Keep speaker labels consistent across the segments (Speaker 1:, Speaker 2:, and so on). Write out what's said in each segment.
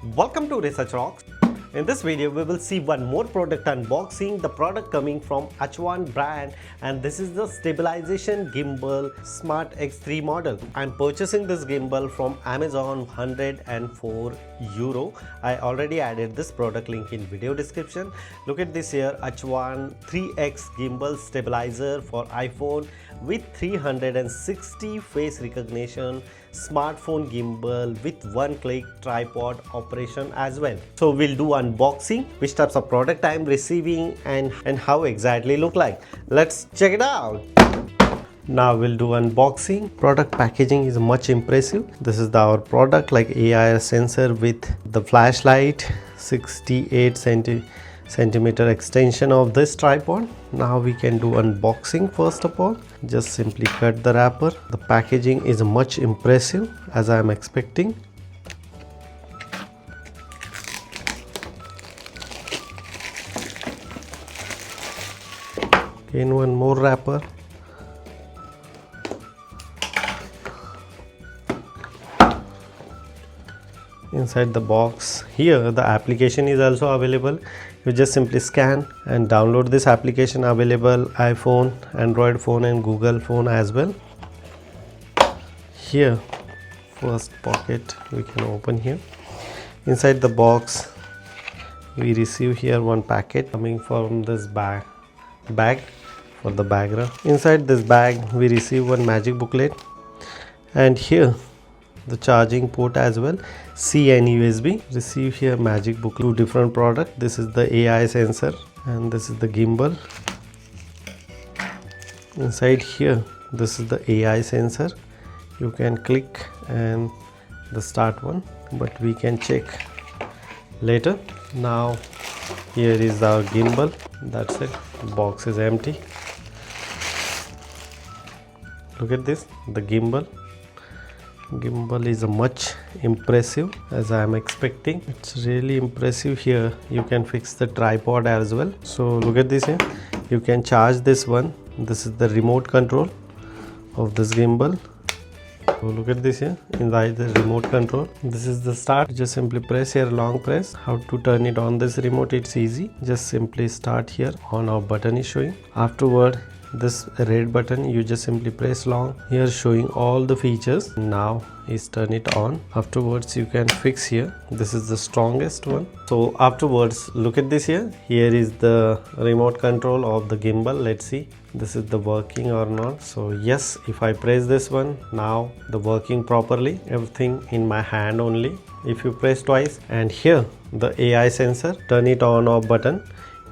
Speaker 1: Welcome to Research Rocks. In this video we will see one more product unboxing, the product coming from AOCHUAN brand, and this is the stabilization gimbal Smart X3 model. I'm purchasing this gimbal from Amazon, €104. I already added this product link in video description. Look at this here, AOCHUAN 3X Gimbal Stabilizer for iPhone with 360 face recognition smartphone gimbal with one-click tripod operation as well. So we'll do unboxing, which types of product I'm receiving and how exactly look like. Let's check it out. Now we'll do unboxing. Product packaging is much impressive. This is our product, like AI sensor with the flashlight, 68 centimeter extension of this tripod. Now we can do unboxing. First of all, just simply cut the wrapper. The packaging is much impressive as I am expecting. Again, one more wrapper. Inside the box here, the application is also available. You just simply scan and download this application, available iPhone, Android phone and Google phone as well. Here, first pocket we can open here. Inside the box we receive here one packet coming from this bag for the background. Inside this bag we receive one magic booklet, and here the charging port as well, C and USB. Receive here magic book, two different product. This is the AI sensor and this is the gimbal. Inside here, this is the AI sensor. You can click and the start one, but we can check later. Now here is our gimbal. That's it. Box is empty. Look at this, the gimbal is a much impressive as I am expecting. It's really impressive. Here you can fix the tripod as well. So look at this here, you can charge this one. This is the remote control of this gimbal. So look at this here, inside the remote control, this is the start. Just simply press here, long press. How to turn it on this remote, it's easy. Just simply start here, on off button is showing. Afterward, this red button you just simply press long, here showing all the features. Now is turn it on. Afterwards you can fix here, this is the strongest one. So afterwards, look at this here, here is the remote control of the gimbal. Let's see this is the working or not. So yes, if I press this one, now the working properly, everything in my hand only. If you press twice, and here the AI sensor, turn it on off button,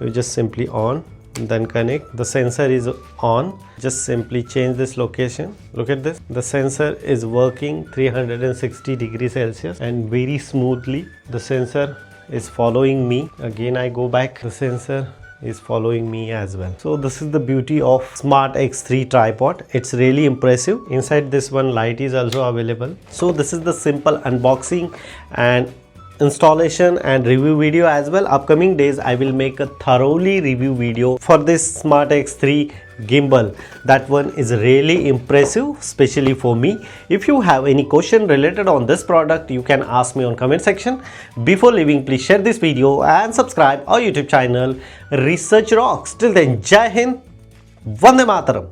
Speaker 1: you just simply on, then connect. The sensor is on, just simply change this location. Look at this, the sensor is working 360 degrees Celsius and very smoothly. The sensor is following me. Again I go back, the sensor is following me as well. So this is the beauty of Smart X3 tripod. It's really impressive. Inside this one, light is also available. So this is the simple unboxing and installation and review video as well. Upcoming days I will make a thoroughly review video for this Smart X3 gimbal. That one is really impressive, especially for me. If you have any question related on this product, you can ask me on comment section. Before leaving, please share this video and subscribe our YouTube channel Research Rocks. Till then, Jai Hind, Vande Mataram.